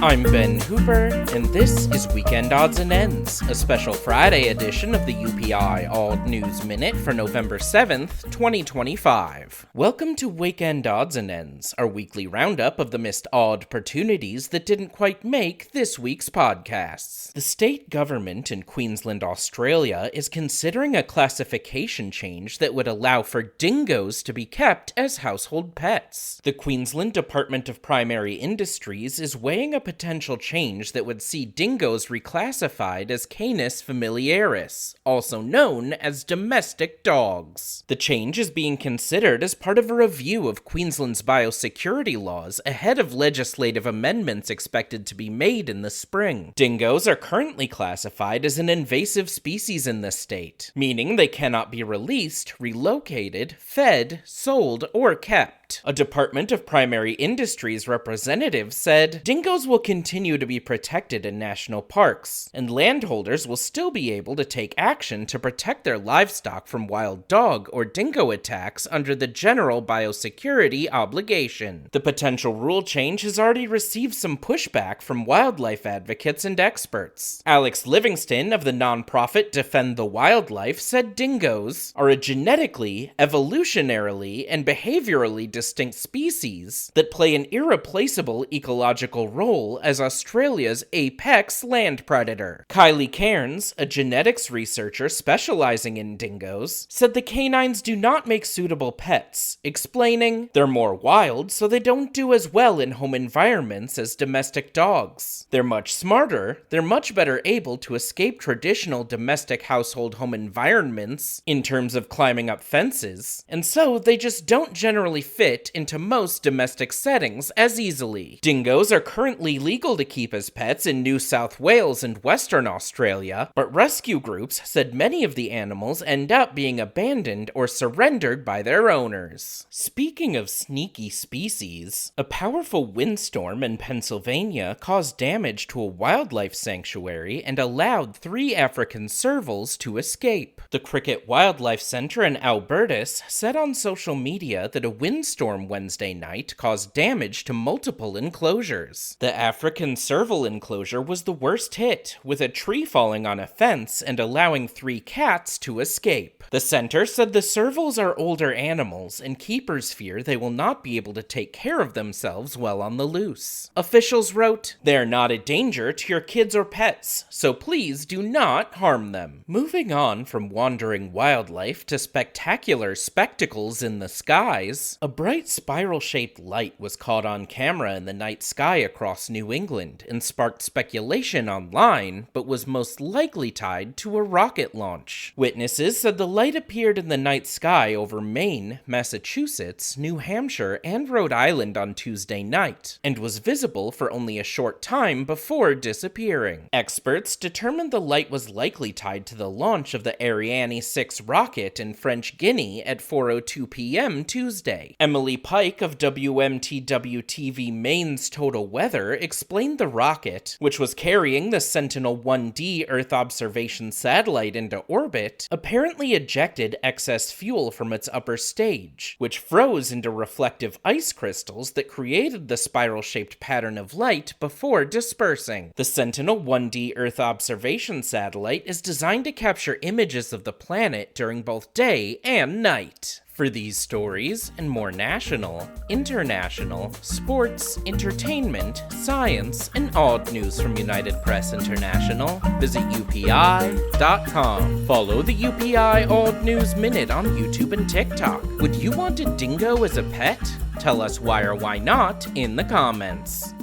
I'm Ben Hooper, and this is Weekend Odds and Ends, a special Friday edition of the UPI Odd News Minute for November 7th, 2025. Welcome to Weekend Odds and Ends, our weekly roundup of the missed odd-portunities that didn't quite make this week's podcasts. The state government in Queensland, Australia, is considering a classification change that would allow for dingoes to be kept as household pets. The Queensland Department of Primary Industries is weighing a potential change that would see dingoes reclassified as Canis familiaris, also known as domestic dogs. The change is being considered as part of a review of Queensland's biosecurity laws ahead of legislative amendments expected to be made in the spring. Dingoes are currently classified as an invasive species in the state, meaning they cannot be released, relocated, fed, sold, or kept. A Department of Primary Industries representative said, "Dingoes will continue to be protected in national parks, and landholders will still be able to take action to protect their livestock from wild dog or dingo attacks under the general biosecurity obligation." The potential rule change has already received some pushback from wildlife advocates and experts. Alex Livingston of the nonprofit Defend the Wildlife said dingoes are a genetically, evolutionarily, and behaviorally distinct species that play an irreplaceable ecological role as Australia's apex land predator. Kylie Cairns, a genetics researcher specializing in dingoes, said the canines do not make suitable pets, explaining, "They're more wild, so they don't do as well in home environments as domestic dogs. They're much smarter, they're much better able to escape traditional domestic household home environments in terms of climbing up fences, and so they just don't generally fit into most domestic settings as easily." Dingoes are currently legal to keep as pets in New South Wales and Western Australia, but rescue groups said many of the animals end up being abandoned or surrendered by their owners. Speaking of sneaky species, a powerful windstorm in Pennsylvania caused damage to a wildlife sanctuary and allowed 3 African servals to escape. The Cricket Wildlife Center in Albertus said on social media that a windstorm Wednesday night caused damage to multiple enclosures. The African serval enclosure was the worst hit, with a tree falling on a fence and allowing 3 cats to escape. The center said the servals are older animals, and keepers fear they will not be able to take care of themselves while on the loose. Officials wrote, "They are not a danger to your kids or pets, so please do not harm them." Moving on from wandering wildlife to spectacular spectacles in the skies, a bright spiral-shaped light was caught on camera in the night sky across New England and sparked speculation online, but was most likely tied to a rocket launch. Witnesses said the light appeared in the night sky over Maine, Massachusetts, New Hampshire, and Rhode Island on Tuesday night, and was visible for only a short time before disappearing. Experts determined the light was likely tied to the launch of the Ariane 6 rocket in French Guiana at 4:02 p.m. Tuesday. Emily Pike of WMTW-TV Maine's Total Weather explained the rocket, which was carrying the Sentinel-1D Earth observation satellite into orbit, apparently ejected excess fuel from its upper stage, which froze into reflective ice crystals that created the spiral-shaped pattern of light before dispersing. The Sentinel-1D Earth observation satellite is designed to capture images of the planet during both day and night. For these stories and more national, international, sports, entertainment, science, and odd news from United Press International, visit UPI.com. Follow the UPI Odd News Minute on YouTube and TikTok. Would you want a dingo as a pet? Tell us why or why not in the comments.